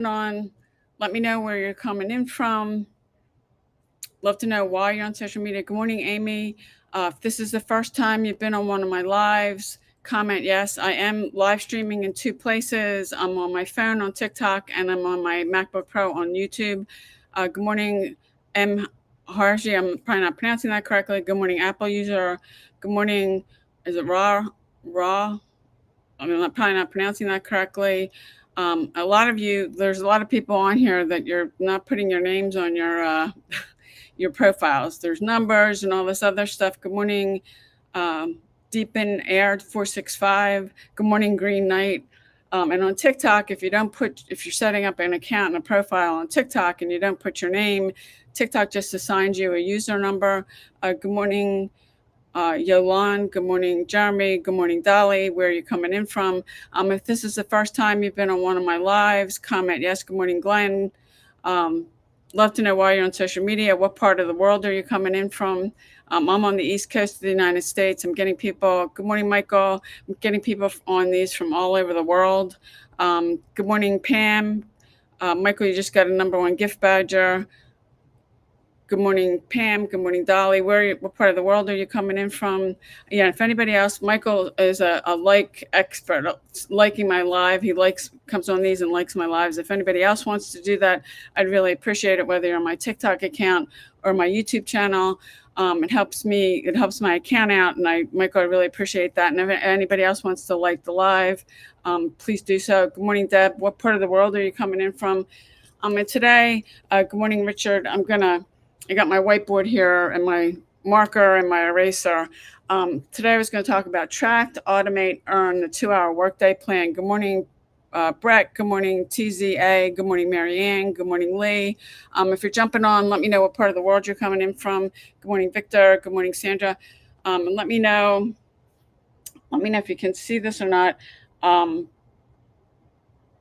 on. Let me know where you're coming in from. Love to know why you're on social media. Good morning, Amy. If this is the first time you've been on one of my lives, comment yes. I am live streaming in two places. I'm on my phone on TikTok and I'm on my MacBook Pro on YouTube. Good morning, M. Harji. I'm probably not pronouncing that correctly. Good morning, Apple user. Good morning. Is it Raw? Raw? I'm probably not pronouncing that correctly. A lot of you, there's a lot of people on here that you're not putting your names on your your profiles. There's numbers and all this other stuff. Good morning, um, Deepen Air 465. Good morning, Green Knight. And on TikTok, if you're setting up an account and a profile on TikTok and you don't put your name, TikTok just assigns you a user number. Good morning, Yolan. Good morning, Jeremy. Good morning, Dolly. Where are you coming in from? If this is the first time you've been on one of my lives, comment yes. Good morning, Glenn. Um, Love to know why you're on social media. What part of the world are you coming in from? I'm on the East Coast of the United States. I'm getting people. Good morning, Michael. I'm getting people on these from all over the world. Good morning, Pam. Michael, you just got a #1 gift badger. Good morning, Pam. Good morning, Dolly. What part of the world are you coming in from? Yeah, if anybody else, Michael is a like expert, liking my live. He comes on these and likes my lives. If anybody else wants to do that, I'd really appreciate it, whether you're on my TikTok account or my YouTube channel. It helps me, it helps my account out. And Michael, I really appreciate that. And if anybody else wants to like the live, please do so. Good morning, Deb. What part of the world are you coming in from? And today, good morning, Richard. I got my whiteboard here and my marker and my eraser. Today I was going to talk about track, automate, earn, the 2-hour workday plan. Good morning, Brett. Good morning, TZA. Good morning, Marianne. Good morning, Lee. If you're jumping on, let me know what part of the world you're coming in from. Good morning, Victor. Good morning, Sandra. And let me know if you can see this or not. And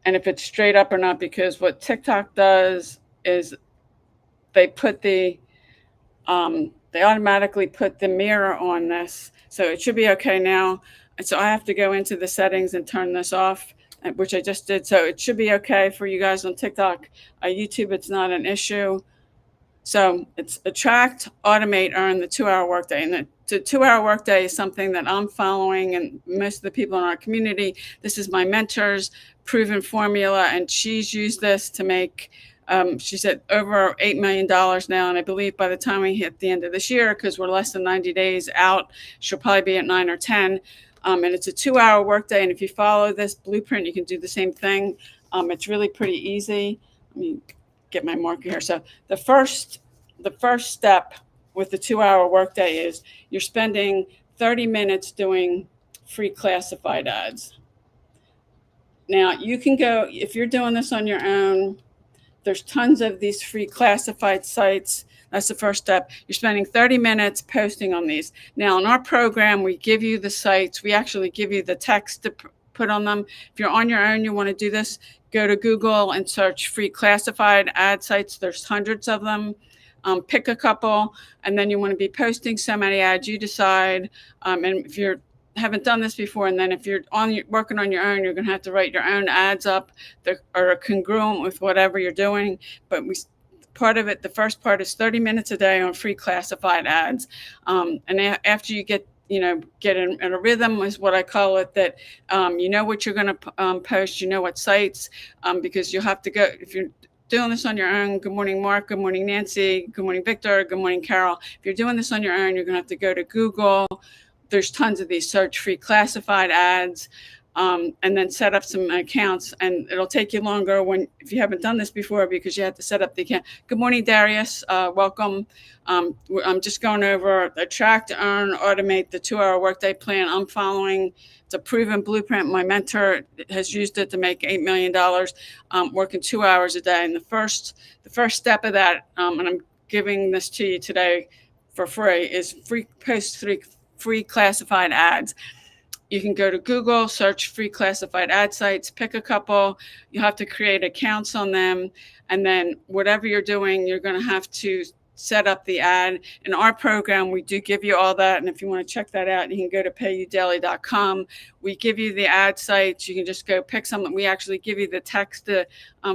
if it's straight up or not, because what TikTok does is they put they automatically put the mirror on this. So it should be okay now. So I have to go into the settings and turn this off, which I just did. So it should be okay for you guys on TikTok. YouTube, it's not an issue. So it's attract, automate, earn, the 2-hour workday. And the 2-hour workday is something that I'm following, and most of the people in our community, this is my mentor's proven formula, and she's used this to make she's at over $8 million now. And I believe by the time we hit the end of this year, because we're less than 90 days out, she'll probably be at 9 or 10. And it's a 2-hour workday. And if you follow this blueprint, you can do the same thing. It's really pretty easy. Let me get my marker here. So the first step with the 2-hour workday is you're spending 30 minutes doing free classified ads. Now you can go, if you're doing this on your own, there's tons of these free classified sites. That's the first step. You're spending 30 minutes posting on these. Now, in our program, we give you the sites. We actually give you the text to put on them. If you're on your own, you want to do this, go to Google and search free classified ad sites. There's hundreds of them. Pick a couple, and then you want to be posting so many ads you decide. And if you haven't done this before, and then if you're working on your own, you're going to have to write your own ads up that are congruent with whatever you're doing. But the first part is 30 minutes a day on free classified ads. And after you get in a rhythm, is what I call it, that you know what you're going to post, you know what sites, because you'll have to go, if you're doing this on your own. Good morning, Mark. Good morning, Nancy. Good morning, Victor. Good morning, Carol. If you're doing this on your own, you're going to have to go to Google. There's tons of these, search free classified ads, and then set up some accounts. And it'll take you longer if you haven't done this before, because you have to set up the account. Good morning, Darius. Welcome. I'm just going over attract, earn, automate, the 2-hour workday plan I'm following. It's a proven blueprint. My mentor has used it to make $8 million, working 2 hours a day. And the first step of that, and I'm giving this to you today for free, is post free classified ads. You can go to Google, search free classified ad sites, pick a couple. You have to create accounts on them. And then whatever you're doing, you're going to have to set up the ad. In our program, we do give you all that. And if you want to check that out, you can go to payudaily.com. We give you the ad sites. You can just go pick something. We actually give you the text to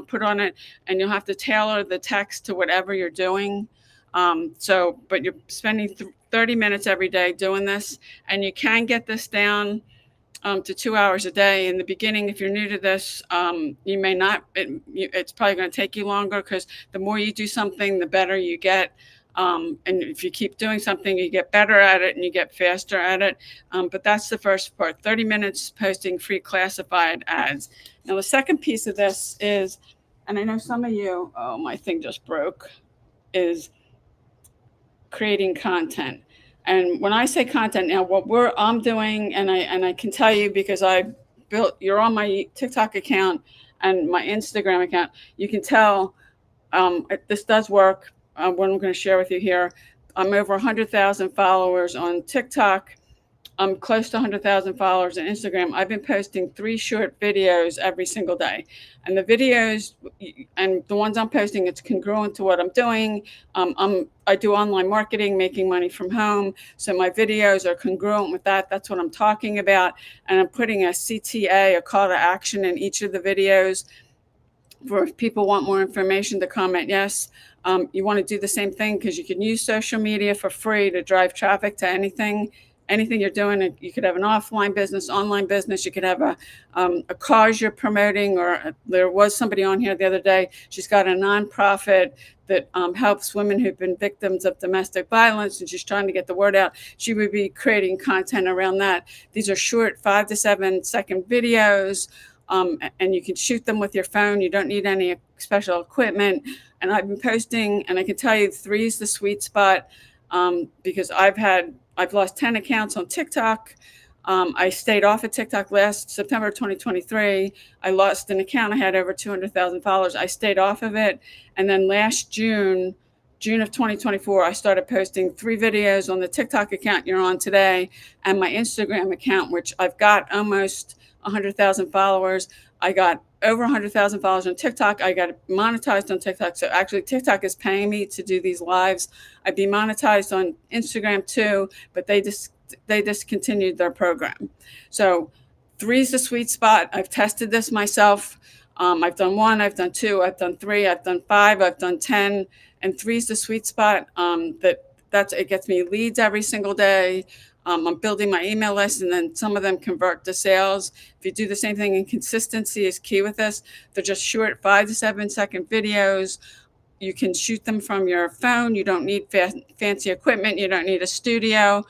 put on it, and you'll have to tailor the text to whatever you're doing. But you're spending 30 minutes every day doing this, and you can get this down to 2 hours a day. In the beginning, if you're new to this, you may not, it's probably going to take you longer, because the more you do something, the better you get. And if you keep doing something, you get better at it and you get faster at it. But that's the first part, 30 minutes posting free classified ads. Now, the second piece of this is, and I know some of you, oh, my thing just broke, is creating content. And when I say content, now what I'm doing, and I can tell you, because you're on my TikTok account and my Instagram account, you can tell this does work. What I'm going to share with you here, I'm over 100,000 followers on TikTok. I'm close to 100,000 followers on Instagram. I've been posting 3 short videos every single day. And the videos, and the ones I'm posting, it's congruent to what I'm doing. I do online marketing, making money from home. So my videos are congruent with that. That's what I'm talking about. And I'm putting a CTA, a call to action, in each of the videos for if people want more information to comment yes. You want to do the same thing, because you can use social media for free to drive traffic to anything you're doing. You could have an offline business, online business. You could have a cause you're promoting, or there was somebody on here the other day. She's got a nonprofit that helps women who've been victims of domestic violence, and she's trying to get the word out. She would be creating content around that. These are short 5 to 7 second videos. And you can shoot them with your phone. You don't need any special equipment. And I've been posting, and I can tell you 3 is the sweet spot, because I've lost 10 accounts on TikTok. I stayed off of TikTok last September 2023. I lost an account. I had over 200,000 followers. I stayed off of it. And then last June of 2024, I started posting 3 videos on the TikTok account you're on today, and my Instagram account, which I've got almost 100,000 followers. I got over 100,000 followers on TikTok. I got monetized on TikTok. So actually, TikTok is paying me to do these lives. I'd be monetized on Instagram too, but they discontinued their program. So 3 is the sweet spot. I've tested this myself. I've done 1, I've done 2, I've done 3, I've done 5, I've done 10, and 3 is the sweet spot. It gets me leads every single day. I'm building my email list, and then some of them convert to sales. If you do the same thing, and consistency is key with this. They're just short 5 to 7 second videos. You can shoot them from your phone. You don't need fancy equipment. You don't need a studio.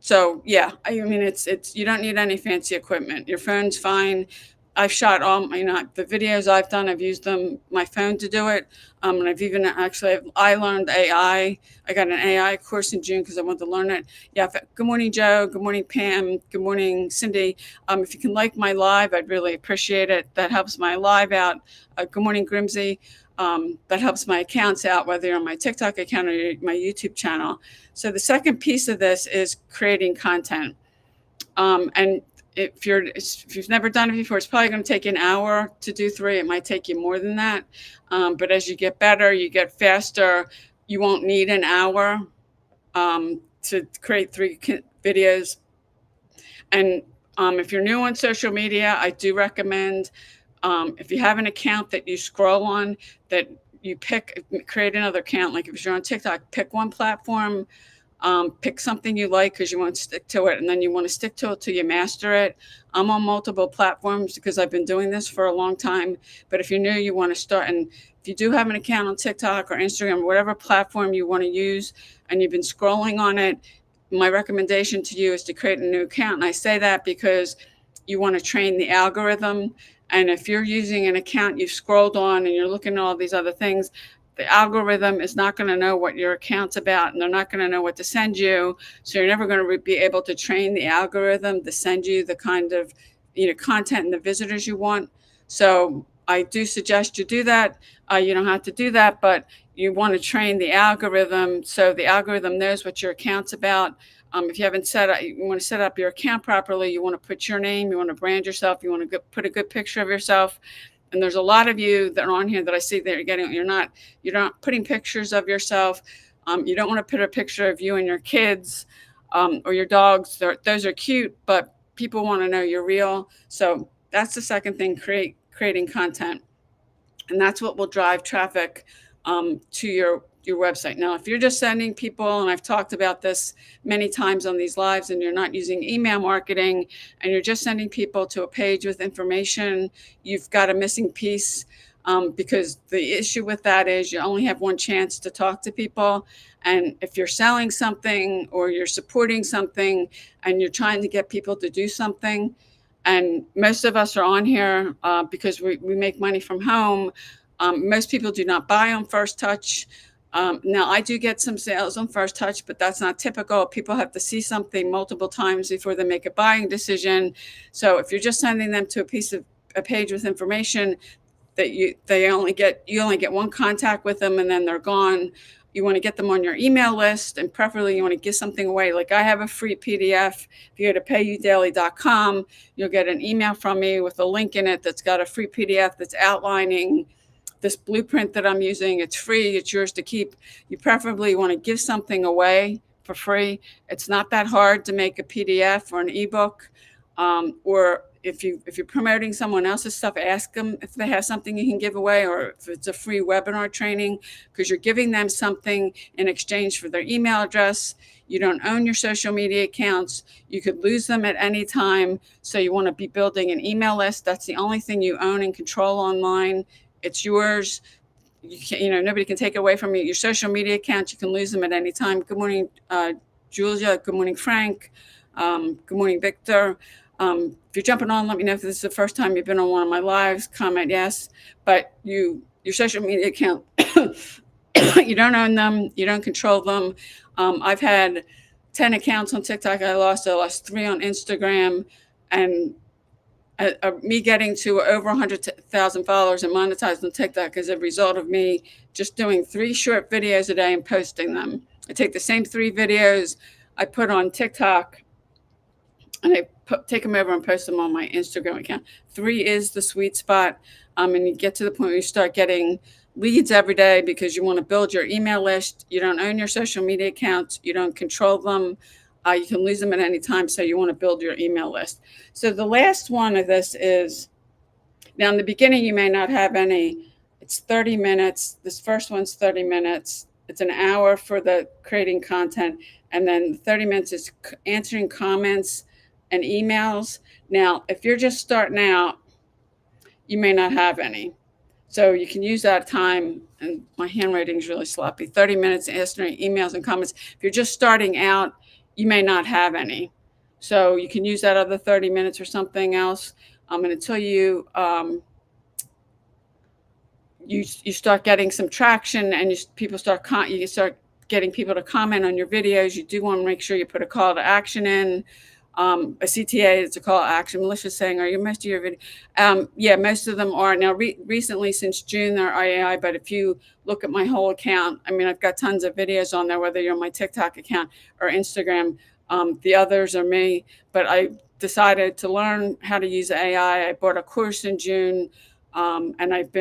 So yeah, I mean, it's you don't need any fancy equipment. Your phone's fine. I've shot all the videos I've done. I've used my phone to do it. And I've even I learned AI. I got an AI course in June because I wanted to learn it. Yeah. Good morning, Joe. Good morning, Pam. Good morning, Cindy. If you can like my live, I'd really appreciate it. That helps my live out. Good morning, Grimsey. That helps my accounts out, whether you're on my TikTok account or my YouTube channel. So the second piece of this is creating content. And if you've never done it before, it's probably going to take an hour to do 3. It might take you more than that. But as you get better, you get faster. You won't need an hour to create 3 videos. And if you're new on social media, I do recommend, if you have an account that you scroll on, that you create another account. Like if you're on TikTok, pick one platform. Pick something you like because you want to stick to it, and then you want to stick to it till you master it. I'm on multiple platforms because I've been doing this for a long time. But if you're new, you want to start. And if you do have an account on TikTok or Instagram, or whatever platform you want to use, and you've been scrolling on it, my recommendation to you is to create a new account. And I say that because you want to train the algorithm. And if you're using an account you've scrolled on and you're looking at all these other things, the algorithm is not going to know what your account's about, and they're not going to know what to send you. So you're never going to be able to train the algorithm to send you the kind of content and the visitors you want. So I do suggest you do that. You don't have to do that, but you want to train the algorithm so the algorithm knows what your account's about. If you haven't you want to set up your account properly. You want to put your name. You want to brand yourself. You want to put a good picture of yourself. And there's a lot of you that are on here that I see that you're not putting pictures of yourself. You don't want to put a picture of you and your kids, or your dogs. Those are cute, but people want to know you're real. So that's the second thing, creating content. And that's what will drive traffic to your website. Now, if you're just sending people, and I've talked about this many times on these lives, and you're not using email marketing, and you're just sending people to a page with information, you've got a missing piece. Because the issue with that is you only have one chance to talk to people. And if you're selling something or you're supporting something and you're trying to get people to do something, and most of us are on here because we make money from home. Most people do not buy on First Touch. Now, I do get some sales on First Touch, but that's not typical. People have to see something multiple times before they make a buying decision. So if you're just sending them to a page with information that you only get one contact with them and then they're gone. You want to get them on your email list, and preferably you want to give something away. Like, I have a free PDF. If you go to payudaily.com, you'll get an email from me with a link in it that's got a free PDF that's outlining this blueprint that I'm using. It's free. It's yours to keep. You preferably want to give something away for free. It's not that hard to make a PDF or an ebook. Or if you're promoting someone else's stuff, ask them if they have something you can give away, or if it's a free webinar training, because you're giving them something in exchange for their email address. You don't own your social media accounts. You could lose them at any time. So you want to be building an email list. That's the only thing you own and control online. It's yours. Nobody can take it away from you. Your social media accounts, you can lose them at any time. Good morning, Julia. Good morning, Frank. Good morning, Victor. If you're jumping on, let me know if this is the first time you've been on one of my lives. Comment yes. But your social media account, you don't own them. You don't control them. I've had 10 accounts on TikTok. I lost 3 on Instagram, and me getting to over 100,000 followers and monetized on TikTok is a result of me just doing 3 short videos a day and posting them. I take the same 3 videos I put on TikTok, and I take them over and post them on my Instagram account. 3 is the sweet spot. And you get to the point where you start getting leads every day because you want to build your email list. You don't own your social media accounts. You don't control them. You can lose them at any time. So you want to build your email list. So the last one of this is, now in the beginning, you may not have any. It's 30 minutes. This first one's 30 minutes. It's an hour for the creating content. And then 30 minutes is answering comments and emails. Now, if you're just starting out, you may not have any. So you can use that time, and my handwriting is really sloppy, 30 minutes answering emails and comments. If you're just starting out, you may not have any. So you can use that other 30 minutes or something else. And until you start getting some traction, and you start getting people to comment on your videos, you do want to make sure you put a call to action in. A CTA, it's a call to action. Melissa's saying, are most of your videos? Yeah, most of them are. Now, recently, since June, they're AI, but if you look at my whole account, I mean, I've got tons of videos on there, whether you're on my TikTok account or Instagram. The others are me, but I decided to learn how to use AI. I bought a course in June, and I've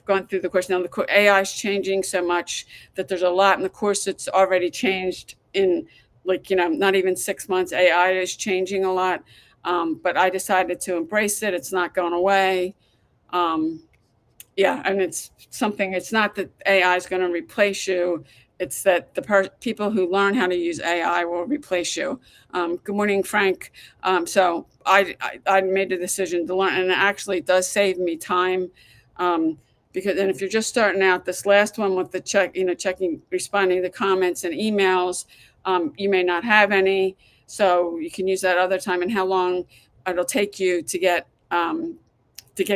gone through the course. Now, the AI is changing so much that there's a lot in the course that's already changed in, not even 6 months. AI is changing a lot, but I decided to embrace it. It's not going away. And it's not that AI is going to replace you. It's that the people who learn how to use AI will replace you. Good morning, Frank. So I made the decision to learn, and it actually does save me time. Because if you're just starting out, this last one with the responding to comments and emails, you may not have any. So you can use that other time, and how long it'll take you to get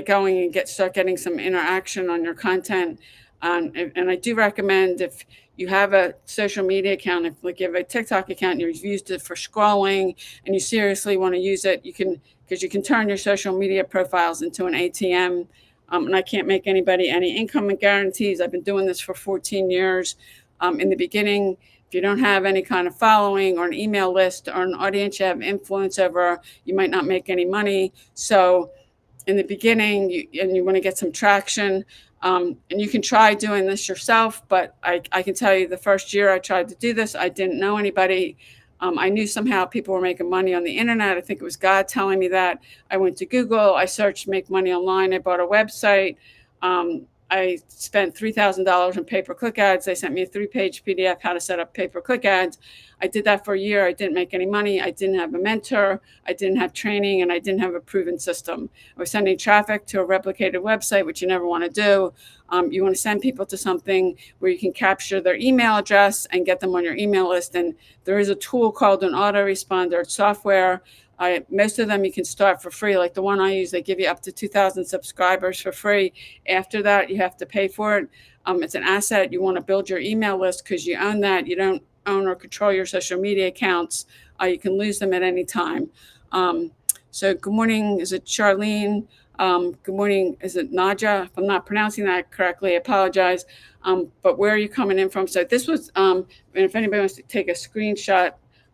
going and start getting some interaction on your content. And I do recommend, if you have a social media account, if you have a TikTok account and you've used it for scrolling and you seriously want to use it, because you can turn your social media profiles into an ATM. And I can't make anybody any income guarantees. I've been doing this for 14 years. In the beginning, if you don't have any kind of following or an email list or an audience you have influence over, you might not make any money. So in the beginning, and you want to get some traction. And you can try doing this yourself, but I can tell you the first year I tried to do this, I didn't know anybody. I knew somehow people were making money on the internet. I think it was God telling me that. I went to Google, I searched make money online, I bought a website. I spent $3,000 in pay-per-click ads. They sent me a 3-page PDF how to set up pay-per-click ads. I did that for a year. I didn't make any money. I didn't have a mentor. I didn't have training, and I didn't have a proven system. I was sending traffic to a replicated website, which you never want to do. You want to send people to something where you can capture their email address and get them on your email list. And there is a tool called an autoresponder. It's software. Most of them you can start for free. Like the one I use, they give you up to 2,000 subscribers for free. After that, you have to pay for it. It's an asset. You want to build your email list because you own that. You don't own or control your social media accounts. You can lose them at any time. So good morning. Is it Charlene? Good morning. Is it Naja? If I'm not pronouncing that correctly, I apologize. But where are you coming in from? So this was, and if anybody wants to take a screenshot,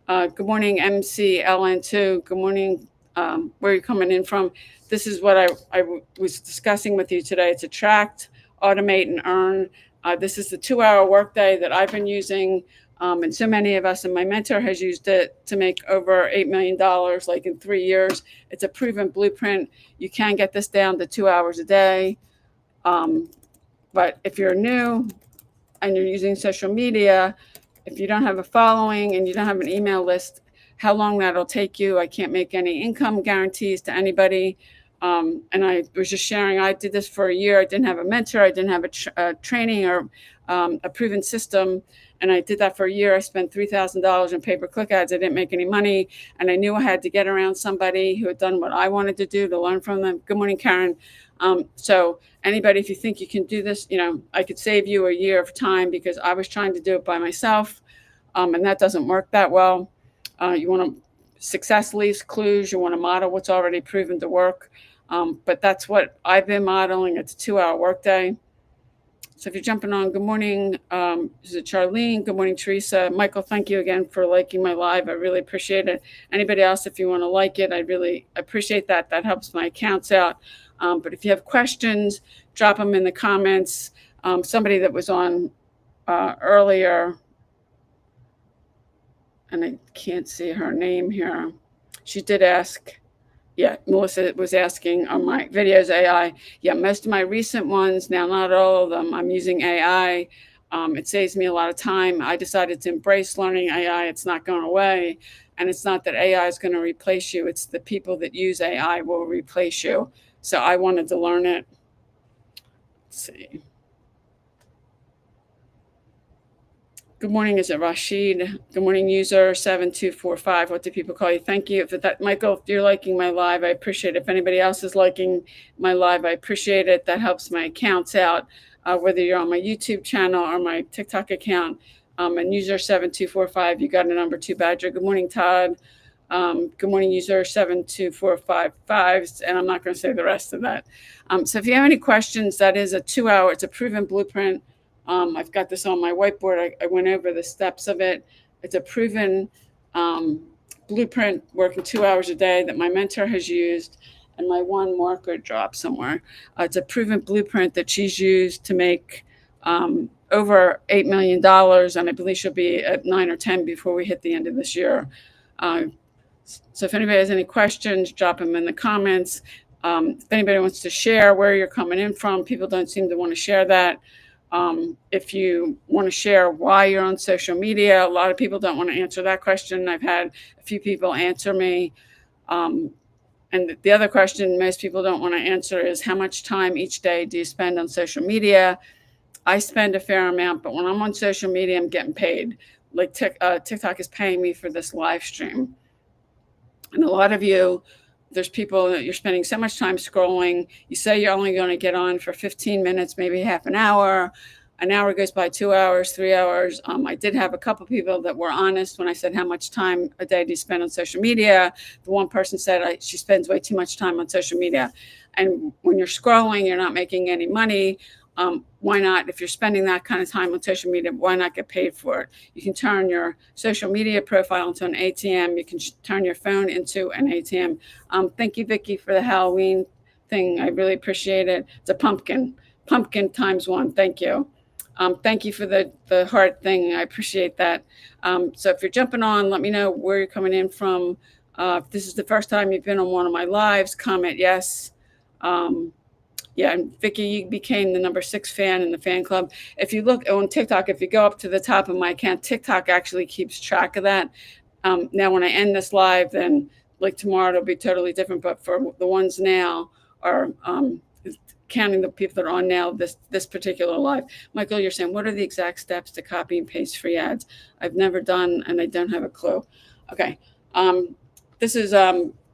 good morning, MCLN2. Good morning. Where are you coming in from? This is what I was discussing with you today. It's attract, automate, and earn. This is the 2-hour workday that I've been using. And so many of us, and my mentor has used it to make over $8 million, like in 3 years. It's a proven blueprint. You can get this down to 2 hours a day. But if you're new and you're using social media, if you don't have a following and you don't have an email list, how long that'll take you, I can't make any income guarantees to anybody. And I was just sharing, I did this for a year. I didn't have a mentor. I didn't have a training or a proven system. And I did that for a year. I spent $3,000 in pay-per-click ads. I didn't make any money. And I knew I had to get around somebody who had done what I wanted to do to learn from them. Good morning, Karen. So anybody, if you think you can do this, I could save you a year of time because I was trying to do it by myself. And that doesn't work that well. You want to success leaves clues. You want to model what's already proven to work. But that's what I've been modeling. It's a 2-hour workday. So if you're jumping on, good morning. Is it Charlene? Good morning, Teresa. Michael, thank you again for liking my live. I really appreciate it. Anybody else, if you want to like it, I really appreciate that. That helps my accounts out. But if you have questions, drop them in the comments. Somebody that was on earlier, and I can't see her name here. She did ask. Yeah, Melissa was asking, are my videos AI? Yeah, most of my recent ones, now not all of them, I'm using AI. It saves me a lot of time. I decided to embrace learning AI. It's not going away. And it's not that AI is going to replace you. It's the people that use AI will replace you. So I wanted to learn it. Let's see. Good morning. Is it Rashid? Good morning, user 7245. What do people call you? Thank you for that. Michael, if you're liking my live, I appreciate it. If anybody else is liking my live, I appreciate it. That helps my accounts out, whether you're on my YouTube channel or my TikTok account. And user 7245, you got a number 2 badger. Good morning, Todd. Good morning, user 72455. And I'm not going to say the rest of that. So if you have any questions, that is a 2-hour, it's a proven blueprint. I've got this on my whiteboard. I went over the steps of it. It's a proven blueprint working 2 hours a day that my mentor has used, and my one marker dropped somewhere. It's a proven blueprint that she's used to make over $8 million, and I believe she'll be at 9 or 10 before we hit the end of this year. So if anybody has any questions, drop them in the comments. If anybody wants to share where you're coming in from, people don't seem to want to share that. If you want to share why you're on social media, a lot of people don't want to answer that question. I've had a few people answer me. And the other question most people don't want to answer is how much time each day do you spend on social media? I spend a fair amount, but when I'm on social media, I'm getting paid. Like TikTok is paying me for this live stream. And a lot of you, there's people that you're spending so much time scrolling. You say you're only going to get on for 15 minutes, maybe half an hour. An hour goes by, 2 hours, 3 hours. I did have a couple people that were honest when I said, how much time a day do you spend on social media? The one person said she spends way too much time on social media. And when you're scrolling, you're not making any money. Why not? If you're spending that kind of time on social media, why not get paid for it? You can turn your social media profile into an ATM. You can turn your phone into an ATM. Thank you, Vicki, for the Halloween thing. I really appreciate it. It's a pumpkin times one. Thank you. Thank you for the heart thing. I appreciate that. So if you're jumping on, let me know where you're coming in from. If this is the first time you've been on one of my lives, comment yes. Um, yeah, and Vicky, you became the number 6 fan in the fan club. If you look on TikTok, if you go up to the top of my account, TikTok actually keeps track of that. Now, when I end this live, then like tomorrow it'll be totally different. But for the ones now are counting the people that are on now this particular live. Michael, you're saying what are the exact steps to copy and paste free ads? I've never done, and I don't have a clue. Okay, this is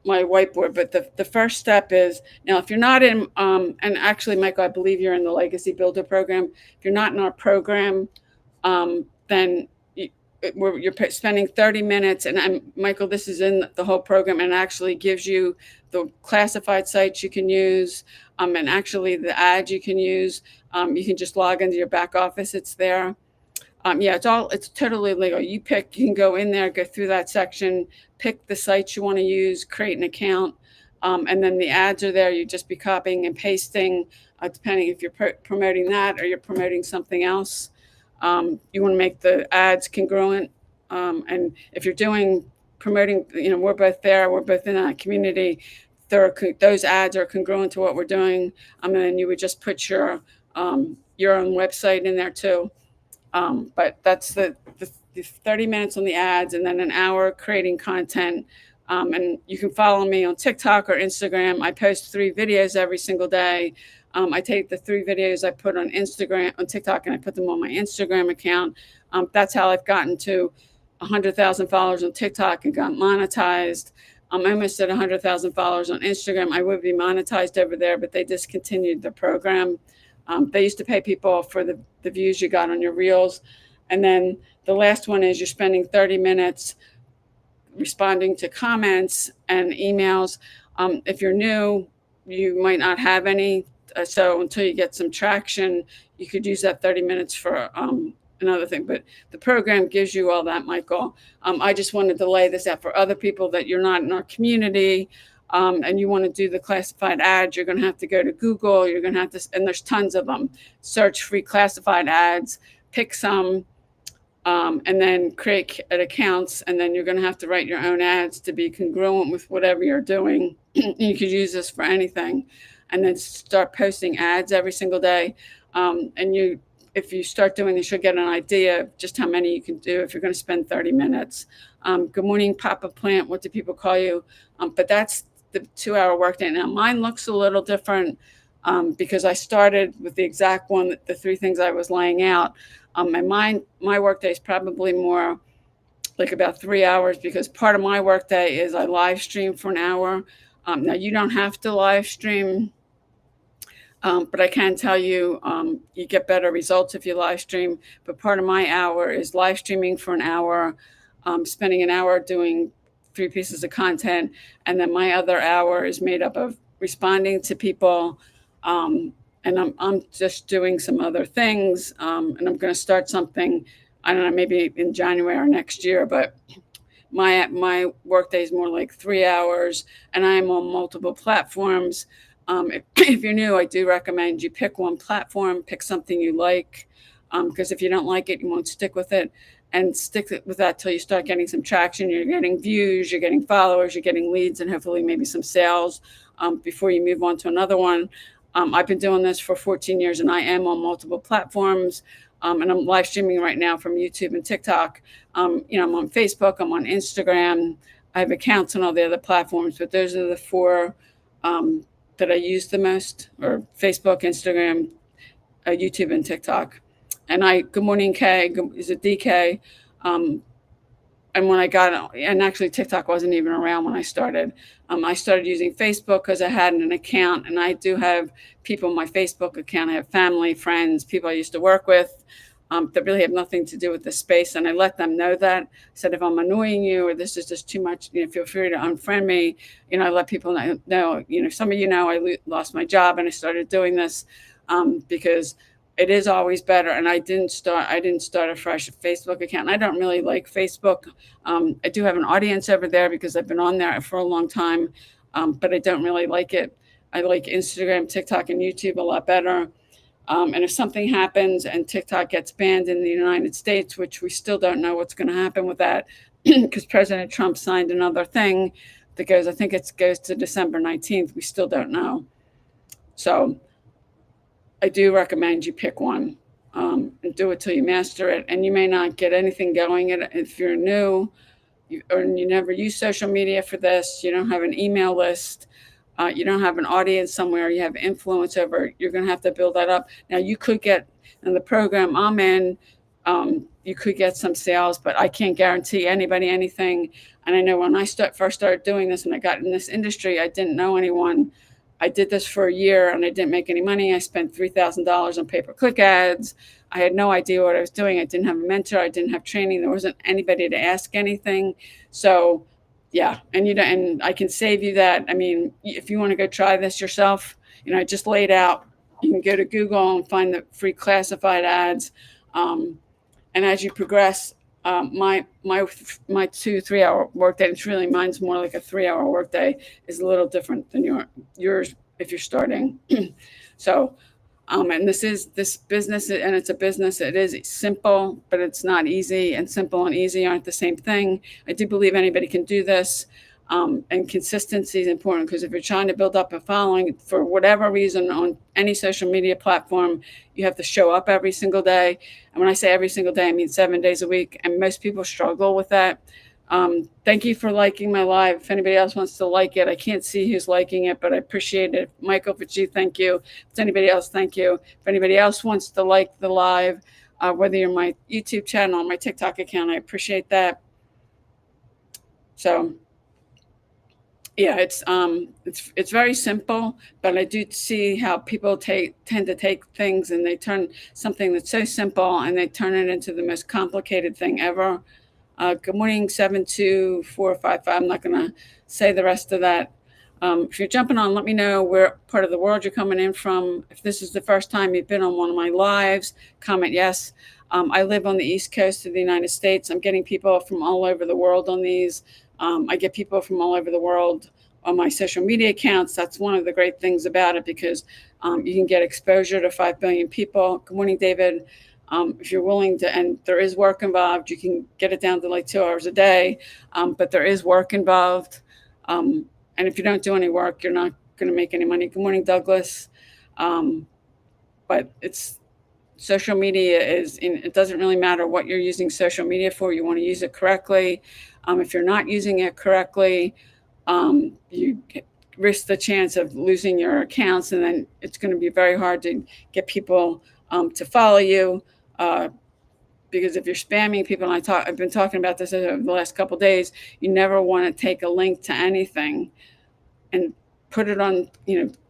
my whiteboard, but the first step is now if you're not in and actually, Michael, I believe you're in the Legacy Builder program. If you're not in our program, then you're spending 30 minutes, and Michael, this is in the whole program, and actually gives you the classified sites you can use, and actually the ads you can use. You can just log into your back office; it's there. Yeah, it's totally legal. You can go in there, go through that section, pick the sites you want to use, create an account, and then the ads are there. You just be copying and pasting, depending if you're promoting that or you're promoting something else. You want to make the ads congruent, and if you're doing promoting, we're both there. We're both in that community. Those ads are congruent to what we're doing, and then you would just put your own website in there too. But that's the 30 minutes on the ads, and then an hour creating content. And you can follow me on TikTok or Instagram. I post 3 videos every single day. I take the 3 videos I put on TikTok, and I put them on my Instagram account. That's how I've gotten to 100,000 followers on TikTok and got monetized. I'm almost at 100,000 followers on Instagram. I would be monetized over there, but they discontinued the program. They used to pay people for the views you got on your reels. And then the last one is you're spending 30 minutes responding to comments and emails. If you're new, you might not have any. So until you get some traction, you could use that 30 minutes for another thing. But the program gives you all that, Michael. I just wanted to lay this out for other people that you're not in our community. And you want to do the classified ads, you're going to have to go to Google. You're going to have to, and there's tons of them. Search free classified ads, pick some, and then create accounts. And then you're going to have to write your own ads to be congruent with whatever you're doing. You could use this for anything, and then start posting ads every single day. And if you start doing this, you'll get an idea of just how many you can do if you're going to spend 30 minutes. Good morning, Papa Plant. What do people call you? But that's the 2-hour workday. Now, mine looks a little different because I started with the exact one, the 3 things I was laying out. And my workday is probably more like about 3 hours, because part of my workday is I live stream for an hour. Now, you don't have to live stream, but I can tell you, you get better results if you live stream. But part of my hour is live streaming for an hour, spending an hour doing 3 pieces of content, and then my other hour is made up of responding to people, and I'm just doing some other things, and I'm going to start something. I don't know, maybe in January or next year, but my workday is more like 3 hours, and I'm on multiple platforms. If you're new, I do recommend you pick one platform, pick something you like, because if you don't like it, you won't stick with it. And stick with that till you start getting some traction. You're getting views, you're getting followers, you're getting leads, and hopefully maybe some sales before you move on to another one. I've been doing this for 14 years, and I am on multiple platforms. And I'm live streaming right now from YouTube and TikTok. I'm on Facebook, I'm on Instagram. I have accounts on all the other platforms, but those are the 4 that I use the most, or Facebook, Instagram, YouTube, and TikTok. And good morning, Kay. Is it DK? And when I got, and actually TikTok wasn't even around when I started. I started using Facebook because I had an account, and I do have people on my Facebook account. I have family, friends, people I used to work with that really have nothing to do with the space. And I let them know that. I said, if I'm annoying you or this is just too much, feel free to unfriend me. I let people know, some of I lost my job, and I started doing this because it is always better. And I didn't start a fresh Facebook account. I don't really like Facebook. I do have an audience over there because I've been on there for a long time, but I don't really like it. I like Instagram, TikTok, and YouTube a lot better. And if something happens and TikTok gets banned in the United States, which we still don't know what's going to happen with that, because President Trump signed another thing that goes, I think it goes to December 19th. We still don't know. So I do recommend you pick one, and do it till you master it. And you may not get anything going if you're new, or you never use social media for this, you don't have an email list, you don't have an audience somewhere you have influence over, you're going to have to build that up. Now, you could get in the program I'm in, you could get some sales, but I can't guarantee anybody anything. And I know when I first started doing this and I got in this industry, I didn't know anyone. I did this for a year and I didn't make any money. I spent $3,000 on pay-per-click ads. I had no idea what I was doing. I didn't have a mentor. I didn't have training. There wasn't anybody to ask anything. So, yeah, and I can save you that. I mean, if you want to go try this yourself, I just laid out. You can go to Google and find the free classified ads. And as you progress, my 2-3 hour workday, it's really, mine's more like a 3 hour workday, is a little different than yours if you're starting. So, and this business, and it's a business. It is simple, but it's not easy. And simple and easy aren't the same thing. I do believe anybody can do this. And consistency is important, because if you're trying to build up a following for whatever reason on any social media platform, you have to show up every single day. And when I say every single day, I mean 7 days a week. And most people struggle with that. Thank you for liking my live. If anybody else wants to like it, I can't see who's liking it, but I appreciate it. Michael Fitzgerald, thank you. If it's anybody else, thank you. If anybody else wants to like the live, whether you're my YouTube channel or my TikTok account, I appreciate that. So, yeah, it's very simple, but I do see how people tend to take things and they turn something that's so simple and they turn it into the most complicated thing ever. Good morning, 72455. I'm not going to say the rest of that. If you're jumping on, let me know where part of the world you're coming in from. If this is the first time you've been on one of my lives, comment yes. I live on the East Coast of the United States. I'm getting people from all over the world on these. I get people from all over the world on my social media accounts. That's one of the great things about it, because you can get exposure to 5 billion people. Good morning, David. If you're willing to, and there is work involved, you can get it down to like 2 hours a day, but there is work involved. And if you don't do any work, you're not going to make any money. Good morning, Douglas. But social media it doesn't really matter what you're using social media for. You want to use it correctly. If you're not using it correctly, you risk the chance of losing your accounts, and then it's going to be very hard to get people to follow you. Because if you're spamming people, and I've been talking about this over the last couple of days, you never want to take a link to anything and put it on,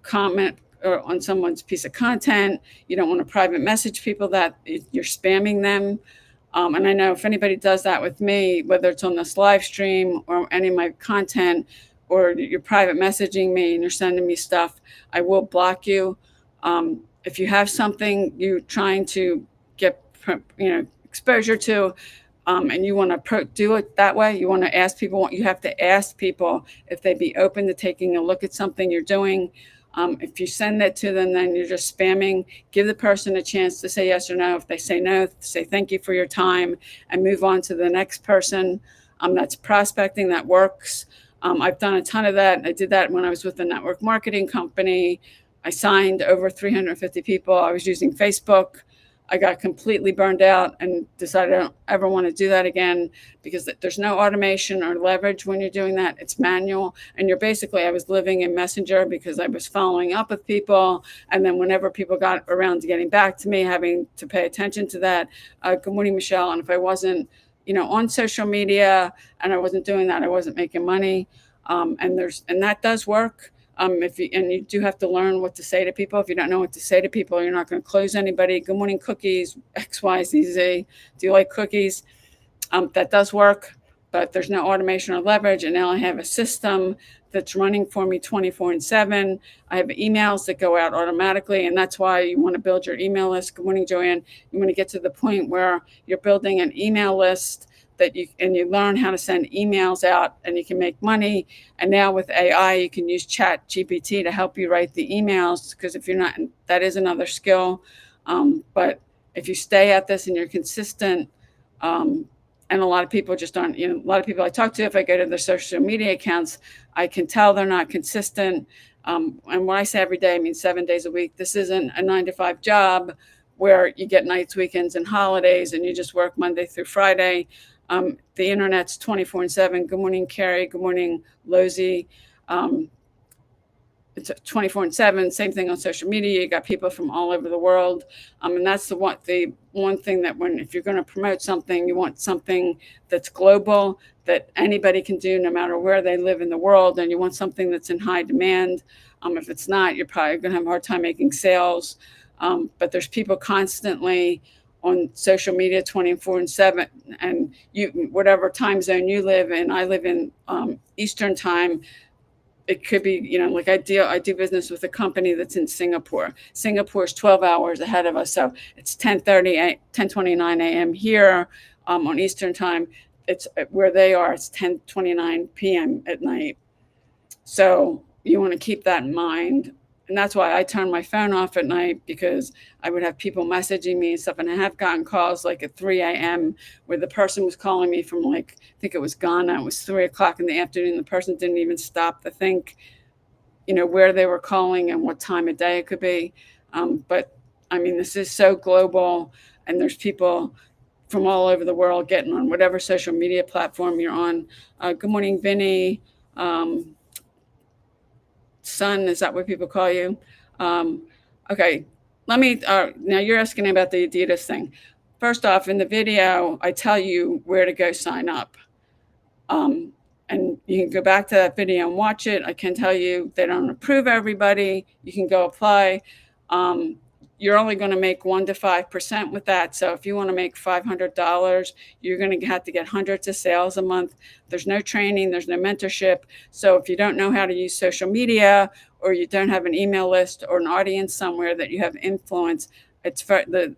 comment or on someone's piece of content. You don't want to private message people that you're spamming them. And I know if anybody does that with me, whether it's on this live stream or any of my content, or you're private messaging me and you're sending me stuff, I will block you. If you have something you're trying to get, exposure to, and you want to do it that way, you want to ask people, you have to ask people if they'd be open to taking a look at something you're doing. If you send that to them, then you're just spamming. Give the person a chance to say yes or no. If they say no, say thank you for your time and move on to the next person. That's prospecting. That works. I've done a ton of that. I did that when I was with a network marketing company. I signed over 350 people. I was using Facebook. I got completely burned out and decided I don't ever want to do that again, because there's no automation or leverage when you're doing that. It's manual. And I was living in Messenger because I was following up with people. And then whenever people got around to getting back to me, having to pay attention to that. Good morning, Michelle. And if I wasn't, on social media and I wasn't doing that, I wasn't making money. And that does work. You do have to learn what to say to people. If you don't know what to say to people, you're not going to close anybody. Good morning, cookies, XYZZ. Do you like cookies? That does work, but there's no automation or leverage. And now I have a system that's running for me 24/7. I have emails that go out automatically. And that's why you want to build your email list. Good morning, Joanne. You want to get to the point where you're building an email list that you learn how to send emails out and you can make money. And now with AI, you can use Chat GPT to help you write the emails, because if you're not, that is another skill. But if you stay at this and you're consistent, um, and a lot of people just aren't, a lot of people I talk to, if I go to their social media accounts, I can tell they're not consistent. And when I say every day, I mean 7 days a week. This isn't a 9 to 5 job where you get nights, weekends, and holidays, and you just work Monday through Friday. The internet's 24/7. Good morning, Carrie. Good morning, Lozy. Um, it's 24/7. Same thing on social media. You got people from all over the world, and that's the one thing that if you're going to promote something, you want something that's global, that anybody can do, no matter where they live in the world, and you want something that's in high demand. If it's not, you're probably going to have a hard time making sales. But there's people constantly on social media 24/7, and you, whatever time zone you live in. I live in Eastern time. It could be, like I do business with a company that's in Singapore. Singapore is 12 hours ahead of us. So it's 10:29 a.m. here, on Eastern time. It's where they are. It's 10:29 p.m. at night. So you want to keep that in mind. And that's why I turn my phone off at night, because I would have people messaging me and stuff. And I have gotten calls like at 3 a.m. where the person was calling me from, like, I think it was Ghana. It was 3 o'clock in the afternoon. The person didn't even stop to think, where they were calling and what time of day it could be. But I mean, this is so global, and there's people from all over the world getting on whatever social media platform you're on. Good morning, Vinny. Son, is that what people call you? Um, okay, let me. Now you're asking about the Adidas thing. First off, in the video, I tell you where to go sign up. Um, and you can go back to that video and watch it. I can tell you they don't approve everybody. You can go apply. Um, you're only going to make 1 to 5% with that. So if you want to make $500, you're going to have to get hundreds of sales a month. There's no training, there's no mentorship. So if you don't know how to use social media, or you don't have an email list or an audience somewhere that you have influence, the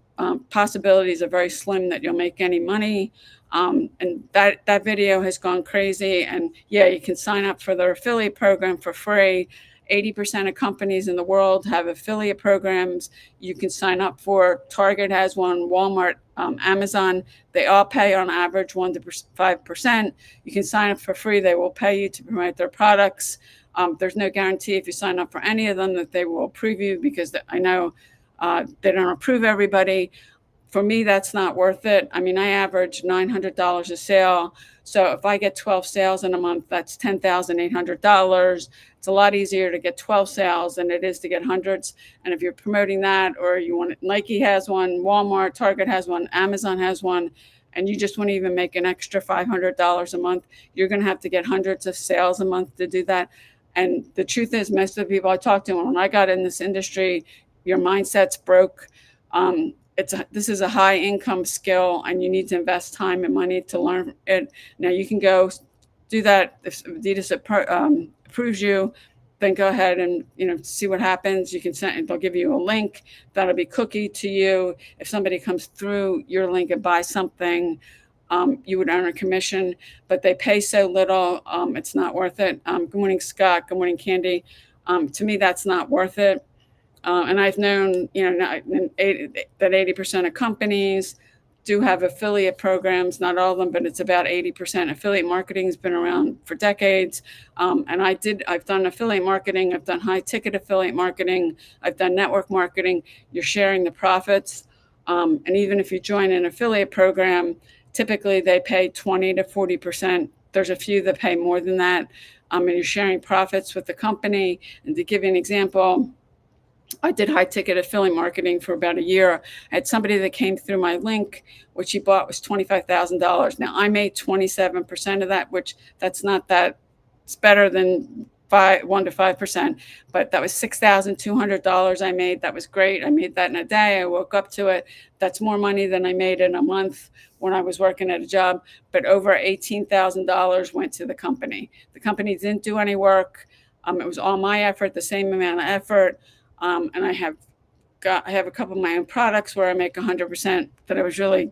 possibilities are very slim that you'll make any money. And that video has gone crazy. And yeah, you can sign up for their affiliate program for free. 80% of companies in the world have affiliate programs you can sign up for. Target has one, Walmart, Amazon. They all pay on average 1 to 5%. You can sign up for free. They will pay you to promote their products. There's no guarantee if you sign up for any of them that they will approve you, because I know they don't approve everybody. For me, that's not worth it. I mean, I average $900 a sale. So if I get 12 sales in a month, that's $10,800. It's a lot easier to get 12 sales than it is to get hundreds. And if you're promoting that, or you want it, Nike has one, Walmart, Target has one, Amazon has one, and you just want to even make an extra $500 a month, you're going to have to get hundreds of sales a month to do that. And the truth is, most of the people I talk to, when I got in this industry, your mindset's broke. This is a high income skill, and you need to invest time and money to learn it. Now you can go do that. If Adidas approves you, then go ahead and see what happens. You can send, they'll give you a link that'll be cookie to you. If somebody comes through your link and buys something, you would earn a commission, but they pay so little, it's not worth it. Good morning, Scott. Good morning, Candy. To me, that's not worth it. And I've known, that 80% of companies do have affiliate programs, not all of them, but it's about 80%. Affiliate marketing has been around for decades. And I've done affiliate marketing. I've done high ticket affiliate marketing. I've done network marketing. You're sharing the profits. And even if you join an affiliate program, typically they pay 20 to 40%. There's a few that pay more than that. And you're sharing profits with the company. And to give you an example, I did high ticket affiliate marketing for about a year. I had somebody that came through my link, which he bought was $25,000. Now I made 27% of that, which that's not that. It's better than 1 to 5%, but that was $6,200 I made. That was great. I made that in a day. I woke up to it. That's more money than I made in a month when I was working at a job. But over $18,000 went to the company. The company didn't do any work. It was all my effort, the same amount of effort. And I have a couple of my own products where I make 100%, that I was really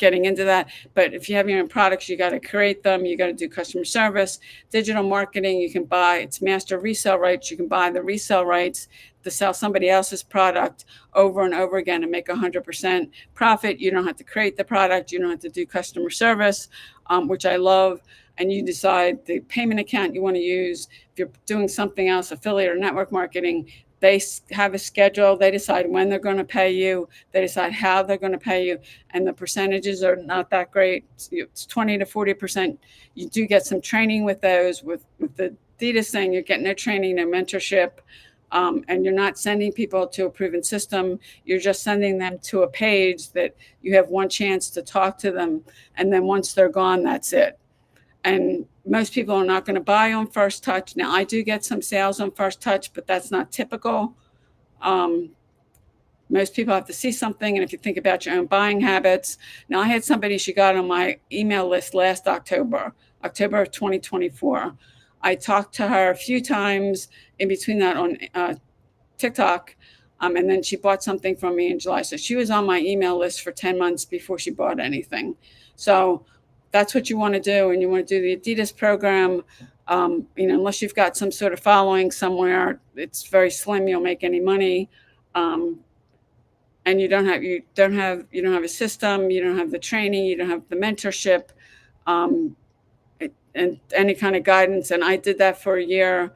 getting into that. But if you have your own products, you got to create them. You got to do customer service, digital marketing. You can buy, it's master resale rights. You can buy the resale rights to sell somebody else's product over and over again and make 100% profit. You don't have to create the product. You don't have to do customer service, which I love. And you decide the payment account you want to use. If you're doing something else, affiliate or network marketing, they have a schedule. They decide when they're going to pay you. They decide how they're going to pay you. And the percentages are not that great. It's 20 to 40%. You do get some training with those. With the Adidas thing, you're getting no training, no mentorship. And you're not sending people to a proven system. You're just sending them to a page that you have one chance to talk to them. And then once they're gone, that's it. And most people are not going to buy on first touch. Now, I do get some sales on first touch, but that's not typical. Most people have to see something. And if you think about your own buying habits, now I had somebody, she got on my email list last October of 2024. I talked to her a few times in between that on TikTok. And then she bought something from me in July. So she was on my email list for 10 months before she bought anything. So that's what you want to do. And you want to do the Adidas program. Unless you've got some sort of following somewhere, it's very slim. You don't make any money. And you don't have a system. You don't have the training. You don't have the mentorship, and any kind of guidance. And I did that for a year.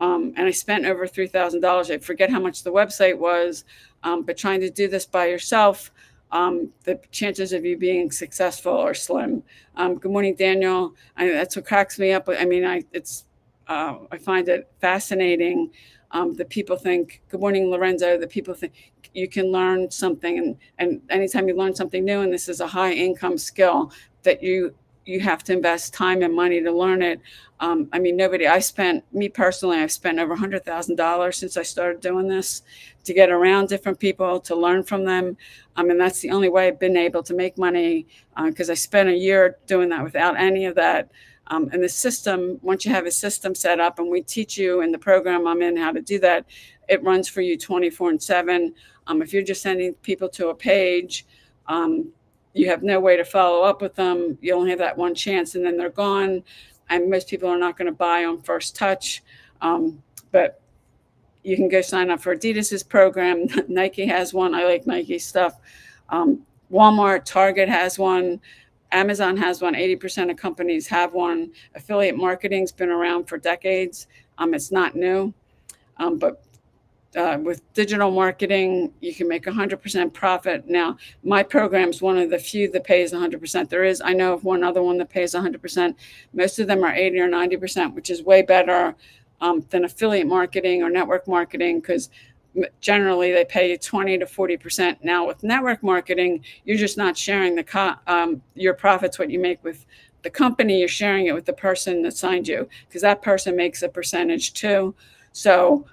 And I spent over $3,000. I forget how much the website was, but trying to do this by yourself, the chances of you being successful are slim. Good morning, Daniel. That's what cracks me up. I mean, I find it fascinating. The people think, good morning, Lorenzo. The people think you can learn something. And anytime you learn something new, and this is a high income skill, that you have to invest time and money to learn it. Me personally, I've spent over $100,000 since I started doing this to get around different people, to learn from them. And that's the only way I've been able to make money, because I spent a year doing that without any of that. And the system, once you have a system set up, and we teach you in the program I'm in how to do that, it runs for you 24/7. If you're just sending people to a page, you have no way to follow up with them. You only have that one chance, and then they're gone. And most people are not going to buy on first touch. But you can go sign up for Adidas's program. Nike has one. I like Nike stuff. Walmart, Target has one. Amazon has one. 80% of companies have one. Affiliate marketing's been around for decades. It's not new. But with digital marketing, you can make 100% profit. Now, my program is one of the few that pays 100%. I know of one other one that pays 100%. Most of them are 80 or 90%, which is way better than affiliate marketing or network marketing, because generally they pay you 20 to 40%. Now, with network marketing, you're just not sharing your profits, what you make with the company. You're sharing it with the person that signed you, because that person makes a percentage too. So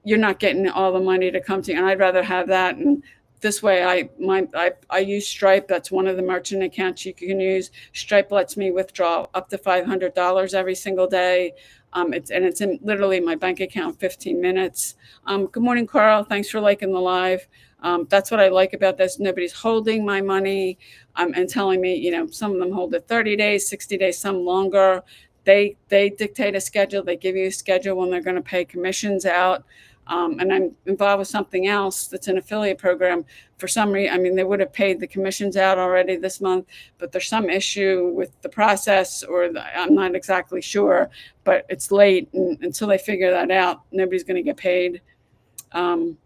you're not getting all the money to come to you. And I'd rather have that. And this way, I use Stripe. That's one of the merchant accounts you can use. Stripe lets me withdraw up to $500 every single day. It's in literally my bank account, 15 minutes. Good morning, Carl. Thanks for liking the live. That's what I like about this. Nobody's holding my money and telling me, some of them hold it 30 days, 60 days, some longer. They dictate a schedule. They give you a schedule when they're going to pay commissions out. And I'm involved with something else that's an affiliate program. For some reason, they would have paid the commissions out already this month, but there's some issue with the process, I'm not exactly sure, but it's late. And until they figure that out, nobody's going to get paid. Good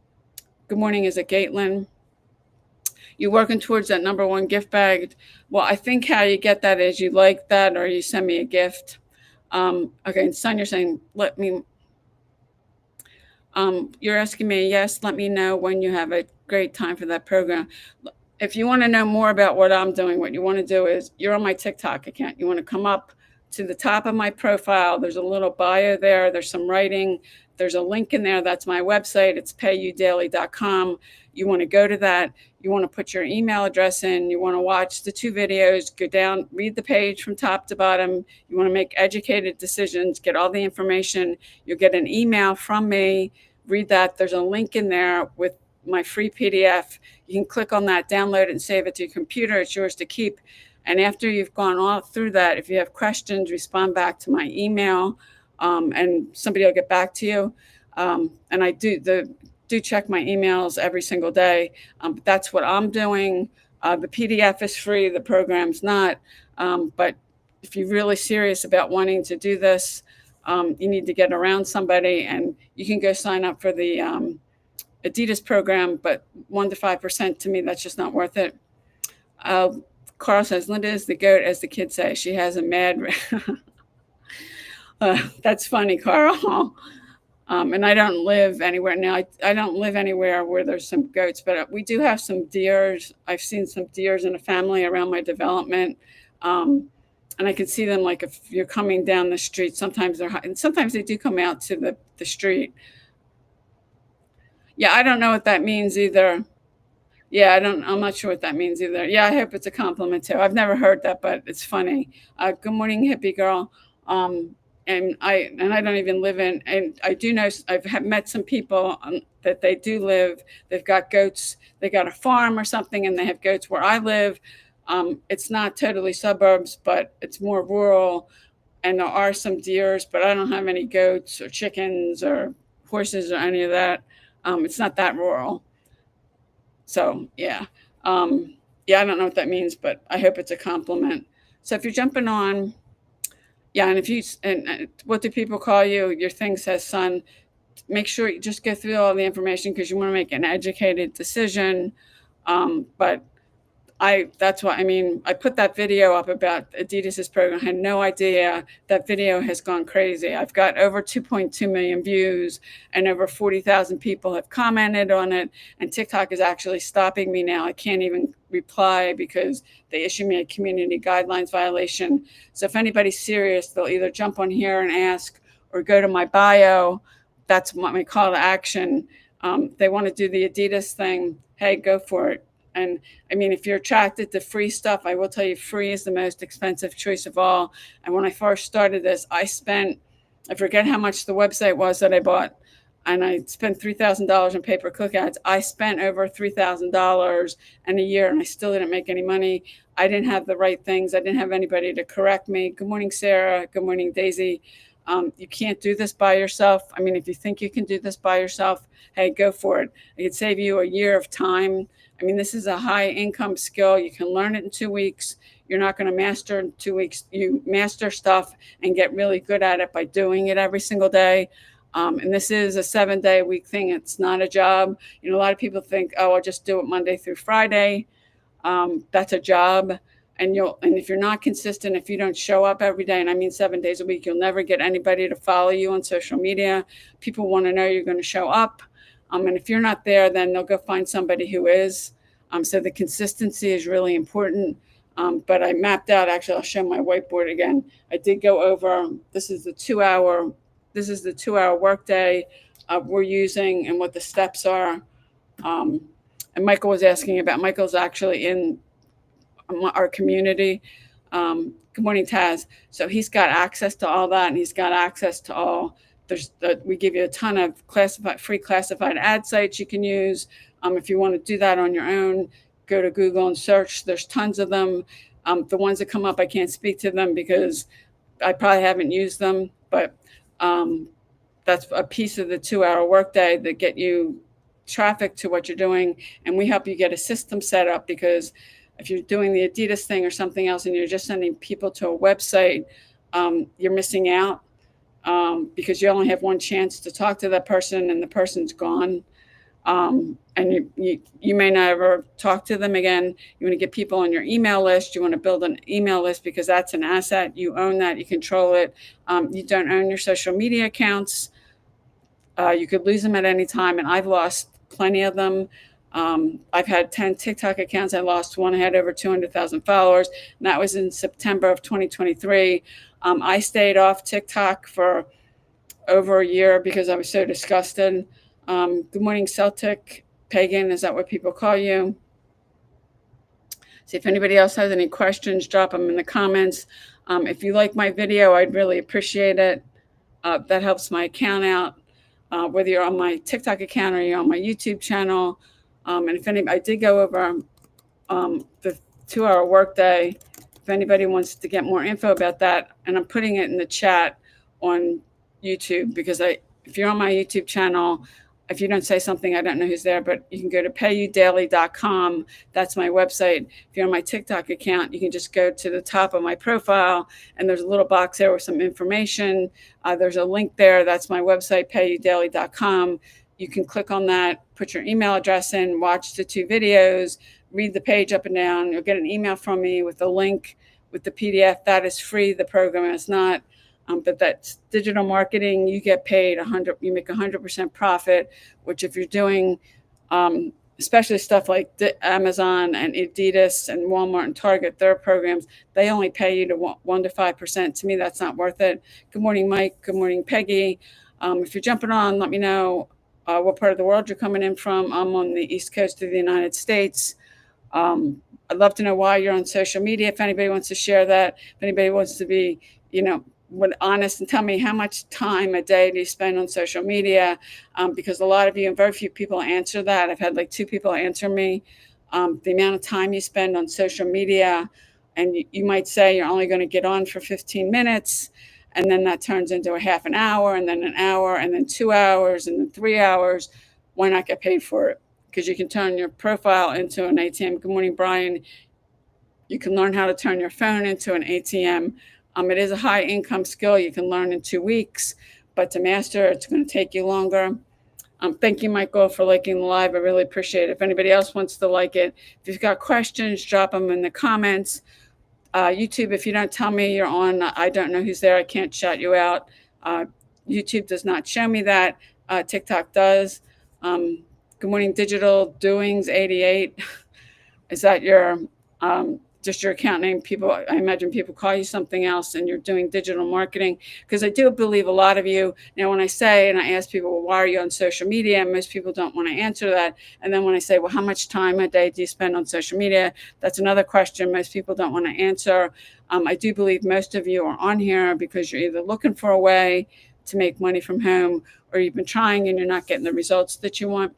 morning. Is it Caitlin? You're working towards that number one gift bag. Well, I think how you get that is you like that, or you send me a gift. Okay, and son, you're saying, you're asking me, yes, let me know when you have a great time for that program. If you want to know more about what I'm doing, what you want to do is, you're on my TikTok account. You want to come up to the top of my profile. There's a little bio there. There's some writing. There's a link in there. That's my website. It's payudaily.com. You want to go to that. You want to put your email address in. You want to watch the 2 videos, go down, read the page from top to bottom. You want to make educated decisions, get all the information. You'll get an email from me. Read that. There's a link in there with my free PDF. You can click on that, download it, and save it to your computer. It's yours to keep. And after you've gone all through that, if you have questions, respond back to my email, and somebody will get back to you. And I do check my emails every single day. But that's what I'm doing. The PDF is free, the program's not. But if you're really serious about wanting to do this, you need to get around somebody, and you can go sign up for the Adidas program, but 1 to 5%, to me, that's just not worth it. Uh, Carl says, Linda is the goat, as the kids say. She has a mad. That's funny, Carl. And I don't live anywhere now. I don't live anywhere where there's some goats, but we do have some deers. I've seen some deers in a family around my development. And I can see them, like, if you're coming down the street, sometimes and sometimes they do come out to the street. Yeah, I don't know what that means either. Yeah, I'm not sure what that means either. Yeah, I hope it's a compliment too. I've never heard that, but it's funny. Good morning, hippie girl. And I don't even live in, and I do know, met some people that they do live. They've got goats. They got a farm or something, and they have goats where I live. It's not totally suburbs, but it's more rural, and there are some deers, but I don't have any goats or chickens or horses or any of that. It's not that rural. So yeah, yeah, I don't know what that means, but I hope it's a compliment. So if you're jumping on, yeah, and if you and what do people call you? Your thing says son. Make sure you just go through all the information because you want to make an educated decision. But that's why, I mean, I put that video up about Adidas's program. I had no idea that video has gone crazy. I've got over 2.2 million views, and over 40,000 people have commented on it. And TikTok is actually stopping me now. I can't even reply because they issue me a community guidelines violation. So if anybody's serious, they'll either jump on here and ask, or go to my bio. That's my call to action. They want to do the Adidas thing. Hey, go for it. And I mean, if you're attracted to free stuff, I will tell you, free is the most expensive choice of all. And when I first started this, I forget how much the website was that I bought, and I spent $3,000 in pay-per-click ads. I spent over $3,000 in a year, and I still didn't make any money. I didn't have the right things. I didn't have anybody to correct me. Good morning, Sarah. Good morning, Daisy. You can't do this by yourself. I mean, if you think you can do this by yourself, hey, go for it. It could save you a year of time. I mean, this is a high income skill. You can learn it in 2 weeks. You're not going to master in 2 weeks. You master stuff and get really good at it by doing it every single day. And this is a 7-day-a-week thing. It's not a job. You know, a lot of people think, oh, I'll just do it Monday through Friday. That's a job. And if you're not consistent, if you don't show up every day, and I mean 7 days a week, you'll never get anybody to follow you on social media. People want to know you're going to show up. And if you're not there, then they'll go find somebody who is. So the consistency is really important. But I mapped out, actually, I'll show my whiteboard again. I did go over, this is the 2-hour workday we're using and what the steps are. And Michael was asking about, Michael's actually in our community. Good morning, Taz. So he's got access to all that, and he's got access to all. We give you a ton of free classified ad sites you can use. If you want to do that on your own, go to Google and search. There's tons of them. The ones that come up, I can't speak to them because I probably haven't used them, but that's a piece of the 2-hour workday that get you traffic to what you're doing. And we help you get a system set up, because if you're doing the Adidas thing or something else and you're just sending people to a website, you're missing out, because you only have one chance to talk to that person, and the person's gone. And you may never talk to them again. You want to get people on your email list. You want to build an email list because that's an asset. You own that. You control it. You don't own your social media accounts. You could lose them at any time, and I've lost plenty of them. I've had 10 TikTok accounts. I lost one. I had over 200,000 followers, and that was in September of 2023. I stayed off TikTok for over a year because I was so disgusted. Good morning, Celtic. Pagan, is that what people call you? See if anybody else has any questions, drop them in the comments. If you like my video, I'd really appreciate it. That helps my account out. whether you're on my TikTok account or you're on my YouTube channel. And if any, I did go over the 2-hour workday. If anybody wants to get more info about that, and I'm putting it in the chat on YouTube, because if you're on my YouTube channel, if you don't say something, I don't know who's there, but you can go to payudaily.com. That's my website. If you're on my TikTok account, you can just go to the top of my profile, and there's a little box there with some information. There's a link there. That's my website, payudaily.com. You can click on that, put your email address in, watch the 2 videos, read the page up and down. You'll get an email from me with a link with the PDF. That is free. The program is not. But that's digital marketing. You get paid 100. You make 100% profit. Which, if you're doing, especially stuff like Amazon and Adidas and Walmart and Target, their programs, they only pay you to 1 to 5%. To me, that's not worth it. Good morning, Mike. Good morning, Peggy. If you're jumping on, let me know what part of the world you're coming in from. I'm on the East Coast of the United States. I'd love to know why you're on social media. If anybody wants to share that, if anybody wants to be, honest and tell me how much time a day do you spend on social media, because a lot of you and very few people answer that. I've had like 2 people answer me the amount of time you spend on social media, and you might say you're only going to get on for 15 minutes, and then that turns into a half an hour, and then an hour, and then 2 hours, and then 3 hours. Why not get paid for it? Because you can turn your profile into an ATM. Good morning, Brian. You can learn how to turn your phone into an ATM. It is a high income skill you can learn in 2 weeks, but to master, it's going to take you longer. Thank you, Michael, for liking the live. I really appreciate it. If anybody else wants to like it, if you've got questions, drop them in the comments. YouTube, if you don't tell me you're on, I don't know who's there. I can't shout you out. YouTube does not show me that. TikTok does. Good morning, Digital Doings 88. Is that your just your account name? People, I imagine people call you something else, and you're doing digital marketing. Because I do believe a lot of you, when I say, and I ask people, well, why are you on social media? Most people don't want to answer that. And then when I say, well, how much time a day do you spend on social media? That's another question most people don't want to answer. I do believe most of you are on here because you're either looking for a way to make money from home, or you've been trying and you're not getting the results that you want.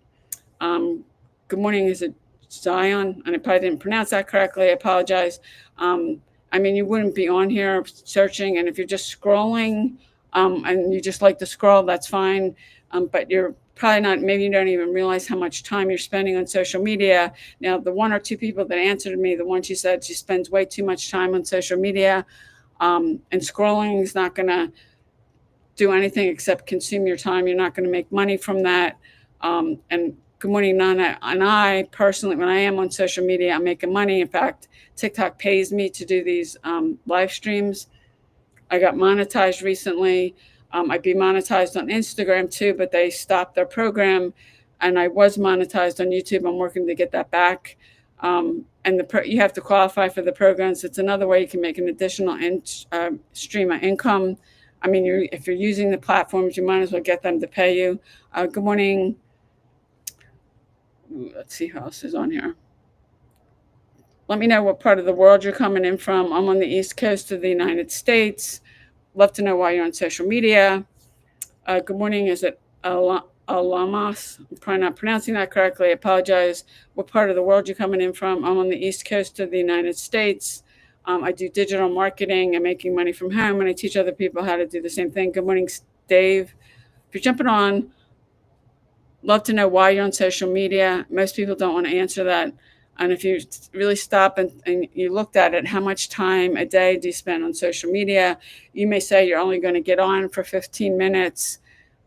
Good morning. Is it Zion? And I probably didn't pronounce that correctly. I apologize. You wouldn't be on here searching. And if you're just scrolling and you just like to scroll, that's fine. But you're probably not, maybe you don't even realize how much time you're spending on social media. Now, the 1 or 2 people that answered me, the one she said she spends way too much time on social media, and scrolling is not going to do anything except consume your time. You're not going to make money from that. And good morning, Nana. And I personally, when I am on social media, I'm making money. In fact, TikTok pays me to do these live streams. I got monetized recently. I'd be monetized on Instagram too, but they stopped their program. And I was monetized on YouTube. I'm working to get that back. And you have to qualify for the programs. It's another way you can make an additional stream of income. If you're using the platforms, you might as well get them to pay you. Good morning. Let's see who else is on here. Let me know what part of the world you're coming in from. I'm on the East Coast of the United States. Love to know why you're on social media. Good morning. Is it Alamas? I'm probably not pronouncing that correctly. I apologize. What part of the world you're coming in from? I'm on the East Coast of the United States. I do digital marketing and making money from home, and I teach other people how to do the same thing. Good morning, Dave. If you're jumping on, love to know why you're on social media. Most people don't want to answer that. And if you really stop and you looked at it, how much time a day do you spend on social media? You may say you're only going to get on for 15 minutes,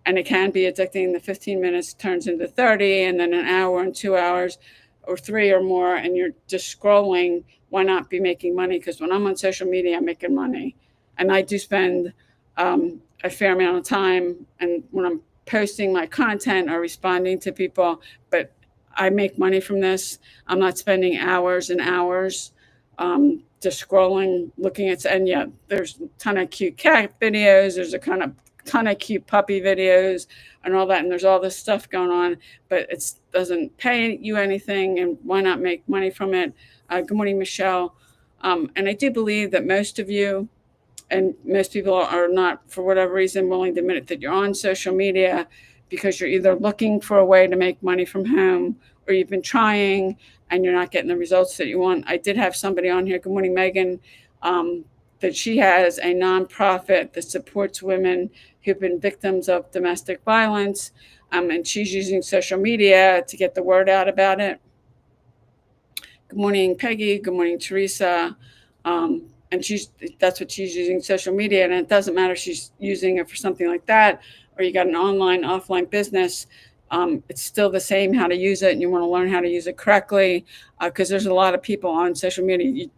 and it can be addicting. The 15 minutes turns into 30, and then an hour and 2 hours or 3 or more, and you're just scrolling. Why not be making money? Because when I'm on social media, I'm making money. And I do spend a fair amount of time, and when I'm posting my content or responding to people, but I make money from this. I'm not spending hours and hours just scrolling, looking at, and yeah, there's a ton of cute cat videos. There's a ton of cute puppy videos and all that. And there's all this stuff going on, but it doesn't pay you anything. And why not make money from it? Good morning, Michelle. And I do believe that most of you, and most people are not, for whatever reason, willing to admit that you're on social media because you're either looking for a way to make money from home, or you've been trying and you're not getting the results that you want. I did have somebody on here, good morning, Megan, that she has a nonprofit that supports women who've been victims of domestic violence, and she's using social media to get the word out about it. Good morning, Peggy. Good morning, Teresa. And that's what she's using, social media. And it doesn't matter if she's using it for something like that, or you got an online, offline business. It's still the same how to use it, and you want to learn how to use it correctly, because there's a lot of people on social media,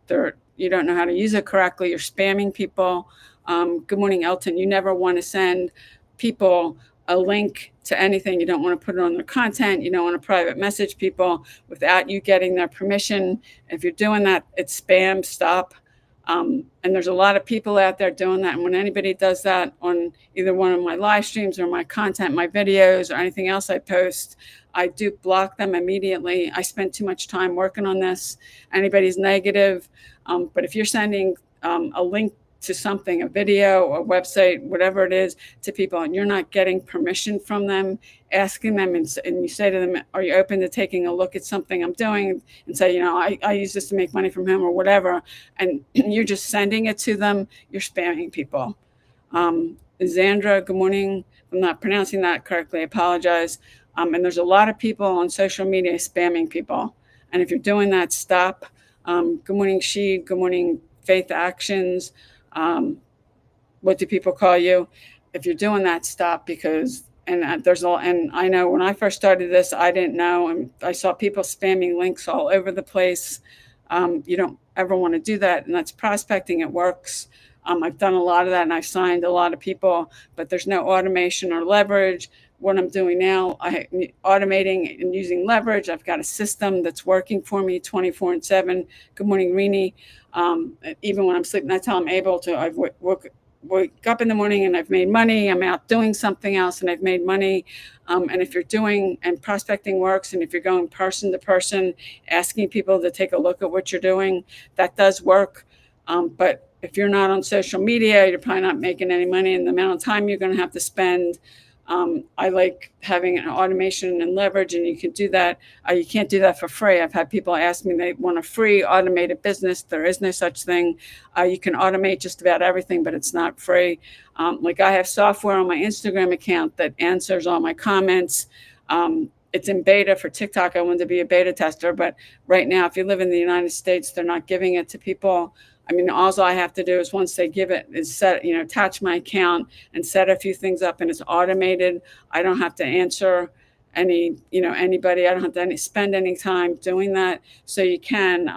you don't know how to use it correctly. You're spamming people. Good morning, Elton. You never want to send people a link to anything. You don't want to put it on their content. You don't want to private message people without you getting their permission. If you're doing that, it's spam. Stop. And there's a lot of people out there doing that. And when anybody does that on either one of my live streams or my content, my videos, or anything else I post, I do block them immediately. I spend too much time working on this. Anybody's negative. But if you're sending a link to something, a video, a website, whatever it is, to people, and you're not getting permission from them, asking them, and you say to them, are you open to taking a look at something I'm doing? And say, I use this to make money from home or whatever. And you're just sending it to them. You're spamming people. Zandra, good morning. I'm not pronouncing that correctly. I apologize. And there's a lot of people on social media spamming people. And if you're doing that, stop. Good morning, She. Good morning, Faith Actions. What do people call you? If you're doing that, stop, because and I know when I first started this, I didn't know, and I saw people spamming links all over the place. You don't ever want to do that, and that's prospecting. It works. I've done a lot of that, and I've signed a lot of people, but there's no automation or leverage. What I'm doing now, I'm automating and using leverage. I've got a system that's working for me 24/7. Good morning, Rini. Even when I'm sleeping, that's how I'm able to. I've wake up in the morning and I've made money. I'm out doing something else and I've made money. And if you're doing, and prospecting works, and if you're going person to person, asking people to take a look at what you're doing, that does work. But if you're not on social media, you're probably not making any money, and the amount of time you're going to have to spend. I like having an automation and leverage, and you can do that. You can't do that for free. I've had people ask me they want a free automated business. There is no such thing. You can automate just about everything, but it's not free. Like I have software on my Instagram account that answers all my comments. It's in beta for TikTok. I wanted to be a beta tester, but right now, if you live in the United States, they're not giving it to people. I mean, all I have to do is, once they give it, is attach my account and set a few things up, and it's automated. I don't have to answer anybody. I don't have to spend any time doing that. So you can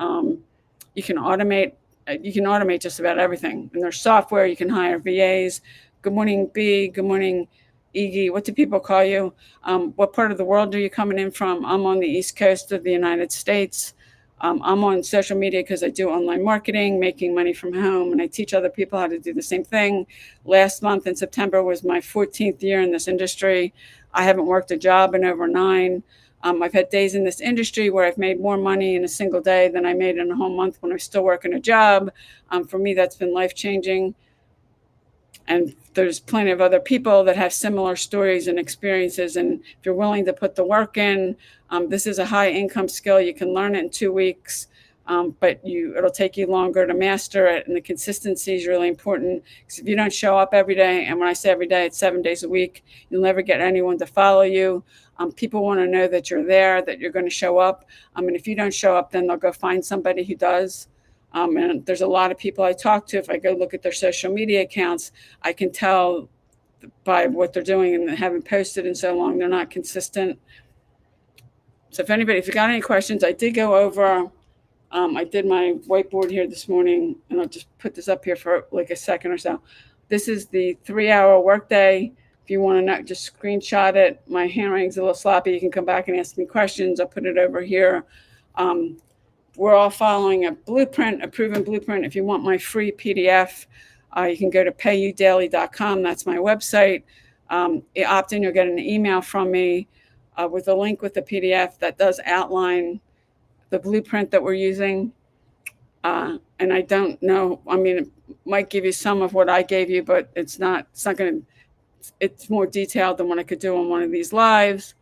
automate. You can automate just about everything. And there's software. You can hire VAs. Good morning, B. Good morning, Iggy. What do people call you? What part of the world are you coming in from? I'm on the East Coast of the United States. I'm on social media because I do online marketing, making money from home, and I teach other people how to do the same thing. Last month in September was my 14th year in this industry. I haven't worked a job in over 9. I've had days in this industry where I've made more money in a single day than I made in a whole month when I was still working a job. For me, that's been life-changing. And there's plenty of other people that have similar stories and experiences. And if you're willing to put the work in, this is a high income skill. You can learn it in 2 weeks, but it'll take you longer to master it. And the consistency is really important, because if you don't show up every day, and when I say every day, it's 7 days a week, you'll never get anyone to follow you. People want to know that you're there, that you're going to show up. And if you don't show up, then they'll go find somebody who does. And there's a lot of people I talk to. If I go look at their social media accounts, I can tell by what they're doing, and they haven't posted in so long, they're not consistent. So if you got any questions, I did go over, I did my whiteboard here this morning, and I'll just put this up here for like a second or so. This is the 3-hour workday. If you want to know, just screenshot it. My handwriting's a little sloppy. You can come back and ask me questions. I'll put it over here. We're all following a blueprint, a proven blueprint. If you want my free PDF, you can go to payudaily.com. That's my website. You opt in, you'll get an email from me with a link with the PDF that does outline the blueprint that we're using. And I don't know, it might give you some of what I gave you, but it's not going to it's more detailed than what I could do on one of these lives.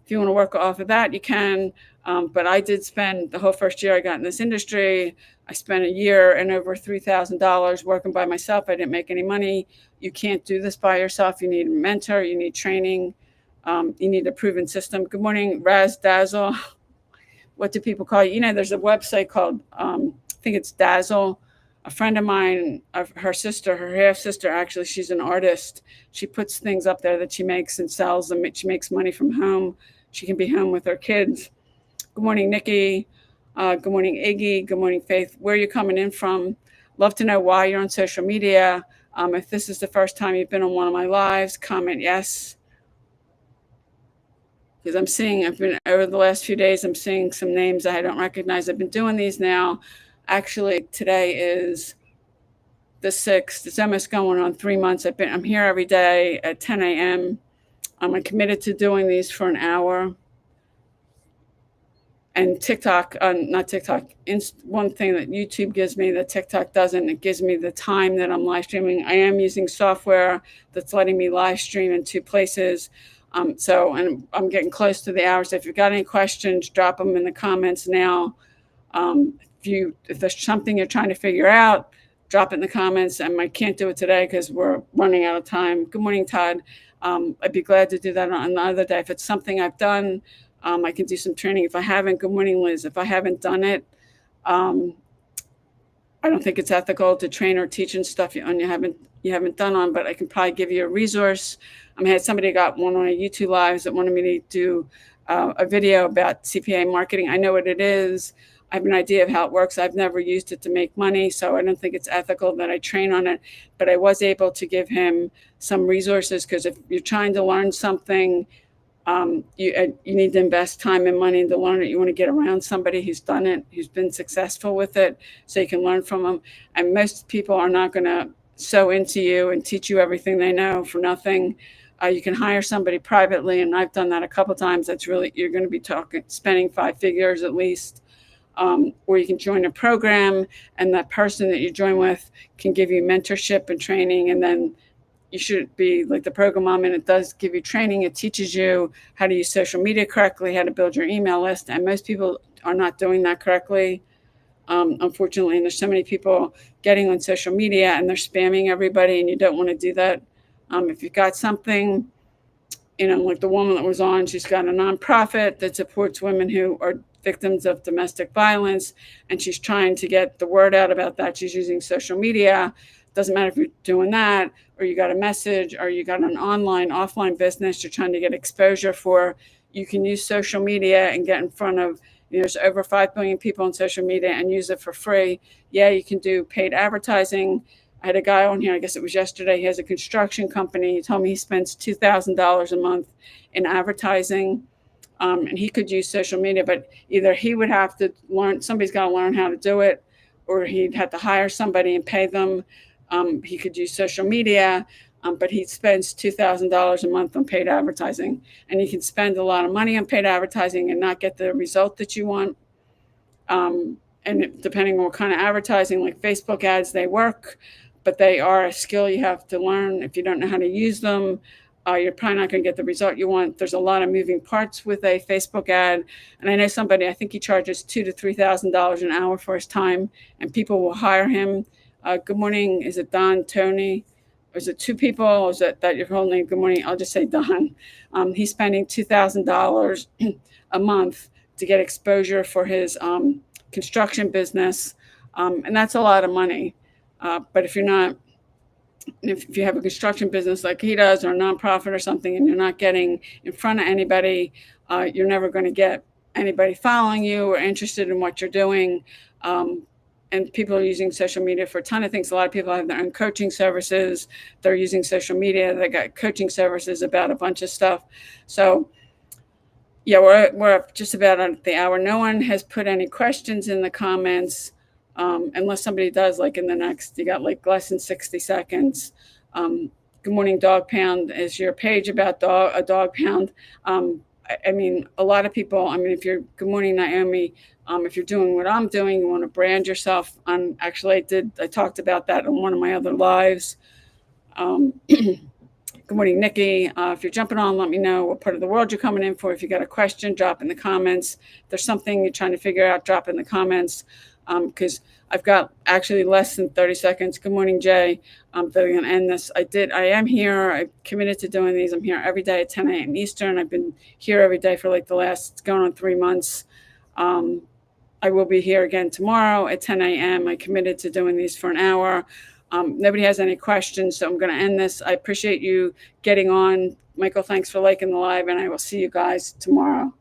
If you want to work off of that, you can. But I did spend the whole first year I got in this industry. I spent a year and over $3,000 working by myself. I didn't make any money. You can't do this by yourself. You need a mentor. You need training. You need a proven system. Good morning, Raz Dazzle. What do people call you? You know, there's a website called, I think it's Dazzle. A friend of mine, her sister, her half sister, actually, she's an artist. She puts things up there that she makes and sells them. She makes money from home. She can be home with her kids. Good morning, Nikki. Good morning, Iggy. Good morning, Faith. Where are you coming in from? Love to know why you're on social media. If this is the first time you've been on one of my lives, comment yes. Because I've been over the last few days, I'm seeing some names I don't recognize. I've been doing these now. Actually, today is the 6th. It's almost going on 3 months. I'm here every day at 10 a.m. I'm committed to doing these for an hour. And TikTok, not TikTok, one thing that YouTube gives me that TikTok doesn't, it gives me the time that I'm live streaming. I am using software that's letting me live stream in 2 places. And I'm getting close to the hour. So if you've got any questions, drop them in the comments now. If there's something you're trying to figure out, drop it in the comments. And I can't do it today because we're running out of time. Good morning, Todd. I'd be glad to do that on another day. If it's something I've done, I can do some training. If I haven't, good morning, Liz. If I haven't done it, I don't think it's ethical to train or teach and stuff you haven't done on, but I can probably give you a resource. I had somebody got one on a YouTube lives that wanted me to do a video about CPA marketing. I know what it is. I have an idea of how it works. I've never used it to make money, so I don't think it's ethical that I train on it. But I was able to give him some resources because if you're trying to learn something, you need to invest time and money to learn it. You want to get around somebody who's done it, who's been successful with it, so you can learn from them. And most people are not going to sew into you and teach you everything they know for nothing. You can hire somebody privately, and I've done that a couple times. You're going to be spending 5 figures at least. Or you can join a program, and that person that you join with can give you mentorship and training, and then you should be like the program I'm in. It does give you training. It teaches you how to use social media correctly, how to build your email list. And most people are not doing that correctly, unfortunately. And there's so many people getting on social media and they're spamming everybody, and you don't want to do that. If you've got something, like the woman that was on, she's got a nonprofit that supports women who are victims of domestic violence, and she's trying to get the word out about that. She's using social media. Doesn't matter if you're doing that or you got a message or you got an offline business you're trying to get exposure for. You can use social media and get in front of, there's over 5 billion people on social media and use it for free. Yeah, you can do paid advertising. I had a guy on here, I guess it was yesterday. He has a construction company. He told me he spends $2,000 a month in advertising. And he could use social media, but either he would have to somebody's got to learn how to do it, or he'd have to hire somebody and pay them. He could use social media, but he spends $2,000 a month on paid advertising. And you can spend a lot of money on paid advertising and not get the result that you want. And depending on what kind of advertising, like Facebook ads, they work, but they are a skill you have to learn. If you don't know how to use them, you're probably not going to get the result you want. There's a lot of moving parts with a Facebook ad. And I know somebody, I think he charges $2,000 to $3,000 an hour for his time, and people will hire him. Good morning. Is it Don, Tony? Or is it 2 people? Or is that your whole name? Good morning. I'll just say Don. He's spending $2,000 a month to get exposure for his construction business. And that's a lot of money. But if you have a construction business like he does, or a nonprofit or something, and you're not getting in front of anybody, you're never going to get anybody following you or interested in what you're doing. And people are using social media for a ton of things. A lot of people have their own coaching services. They're using social media. They got coaching services about a bunch of stuff. So yeah, we're up just about at the hour. No one has put any questions in the comments. Unless somebody does, like in the next, you got like less than 60 seconds. Good morning, Dog Pound. Is your page about a dog pound? A lot of people, good morning, Naomi. If you're doing what I'm doing, you want to brand yourself. I talked about that on one of my other lives. Good Good morning, Nikki. If you're jumping on, let me know what part of the world you're coming in for. If you got a question, drop in the comments. If there's something you're trying to figure out, drop in the comments, because I've got actually less than 30 seconds. Good morning, Jay. That I'm going to end this. I am here. I'm committed to doing these. I'm here every day at 10 a.m. Eastern. I've been here every day for like the last, it's going on 3 months. I will be here again tomorrow at 10 a.m. I committed to doing these for an hour. Nobody has any questions, so I'm going to end this. I appreciate you getting on. Michael, thanks for liking the live, and I will see you guys tomorrow.